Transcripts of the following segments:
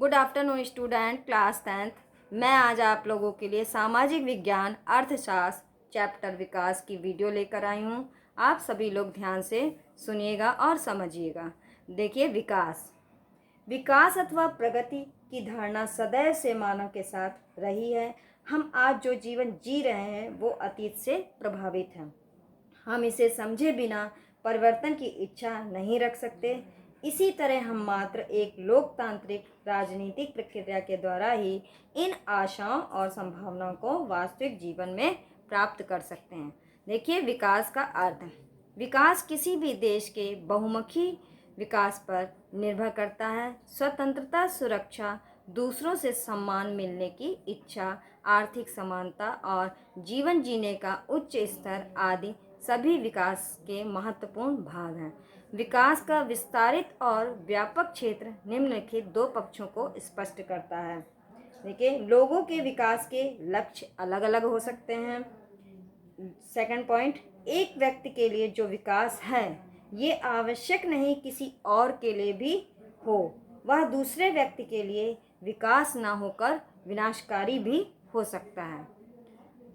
Good afternoon student, class 10th। मैं आज आप लोगों के लिए सामाजिक विज्ञान अर्थशास्त्र चैप्टर विकास की वीडियो लेकर आई हूँ। आप सभी लोग ध्यान से सुनिएगा और समझिएगा। देखिए, विकास अथवा प्रगति की धारणा सदैव से मानव के साथ रही है। हम आज जो जीवन जी रहे हैं वो अतीत से प्रभावित है। हम इसे समझे बिना परिवर्तन की इच्छा नहीं रख सकते। इसी तरह हम मात्र एक लोकतांत्रिक राजनीतिक प्रक्रिया के द्वारा ही इन आशाओं और संभावनाओं को वास्तविक जीवन में प्राप्त कर सकते हैं। देखिए, विकास का अर्थ। विकास किसी भी देश के बहुमुखी विकास पर निर्भर करता है। स्वतंत्रता, सुरक्षा, दूसरों से सम्मान मिलने की इच्छा, आर्थिक समानता और जीवन जीने का उच्च स्तर आदि सभी विकास के महत्वपूर्ण भाग हैं। विकास का विस्तारित और व्यापक क्षेत्र निम्नलिखित दो पक्षों को स्पष्ट करता है। देखिए, लोगों के विकास के लक्ष्य अलग अलग हो सकते हैं। सेकंड पॉइंट, एक व्यक्ति के लिए जो विकास है ये आवश्यक नहीं किसी और के लिए भी हो। वह दूसरे व्यक्ति के लिए विकास ना होकर विनाशकारी भी हो सकता है।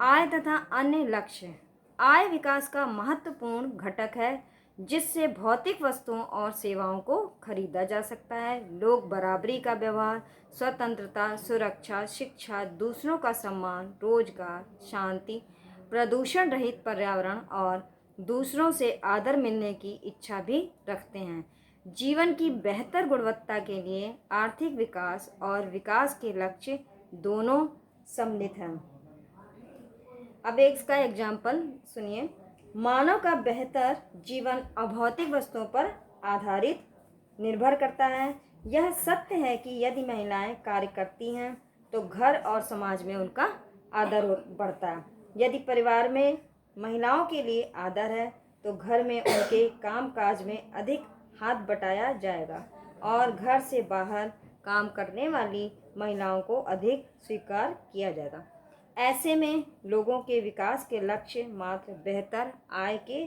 आय तथा अन्य लक्ष्य। आय विकास का महत्वपूर्ण घटक है जिससे भौतिक वस्तुओं और सेवाओं को खरीदा जा सकता है। लोग बराबरी का व्यवहार, स्वतंत्रता, सुरक्षा, शिक्षा, दूसरों का सम्मान, रोजगार, शांति, प्रदूषण रहित पर्यावरण और दूसरों से आदर मिलने की इच्छा भी रखते हैं। जीवन की बेहतर गुणवत्ता के लिए आर्थिक विकास और विकास के लक्ष्य दोनों सम्मिलित हैं। अब इसका एग्जाम्पल सुनिए। मानव का बेहतर जीवन अभौतिक वस्तुओं पर आधारित निर्भर करता है। यह सत्य है कि यदि महिलाएं कार्य करती हैं तो घर और समाज में उनका आदर बढ़ता है। यदि परिवार में महिलाओं के लिए आदर है तो घर में उनके कामकाज में अधिक हाथ बटाया जाएगा और घर से बाहर काम करने वाली महिलाओं को अधिक स्वीकार किया जाएगा। ऐसे में लोगों के विकास के लक्ष्य मात्र बेहतर आय के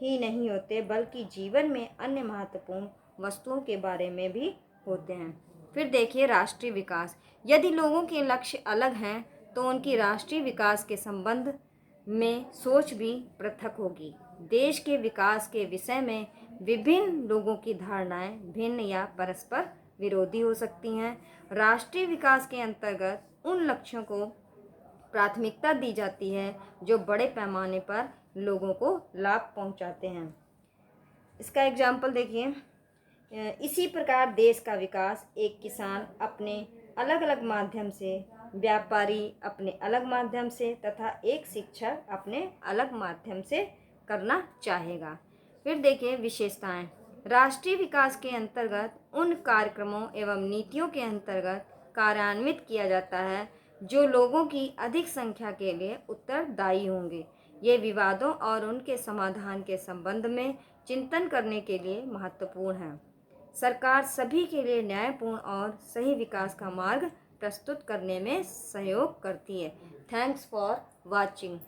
ही नहीं होते बल्कि जीवन में अन्य महत्वपूर्ण वस्तुओं के बारे में भी होते हैं। फिर देखिए, राष्ट्रीय विकास। यदि लोगों के लक्ष्य अलग हैं तो उनकी राष्ट्रीय विकास के संबंध में सोच भी पृथक होगी। देश के विकास के विषय में विभिन्न लोगों की धारणाएं भिन्न या परस्पर विरोधी हो सकती हैं। राष्ट्रीय विकास के अंतर्गत उन लक्ष्यों को प्राथमिकता दी जाती है जो बड़े पैमाने पर लोगों को लाभ पहुंचाते हैं। इसका एग्जाम्पल देखिए। इसी प्रकार देश का विकास एक किसान अपने अलग अलग माध्यम से, व्यापारी अपने अलग माध्यम से तथा एक शिक्षक अपने अलग माध्यम से करना चाहेगा। फिर देखिए, विशेषताएं। राष्ट्रीय विकास के अंतर्गत उन कार्यक्रमों एवं नीतियों के अंतर्गत कार्यान्वित किया जाता है जो लोगों की अधिक संख्या के लिए उत्तरदायी होंगे। ये विवादों और उनके समाधान के संबंध में चिंतन करने के लिए महत्वपूर्ण है। सरकार सभी के लिए न्यायपूर्ण और सही विकास का मार्ग प्रस्तुत करने में सहयोग करती है। Thanks for watching.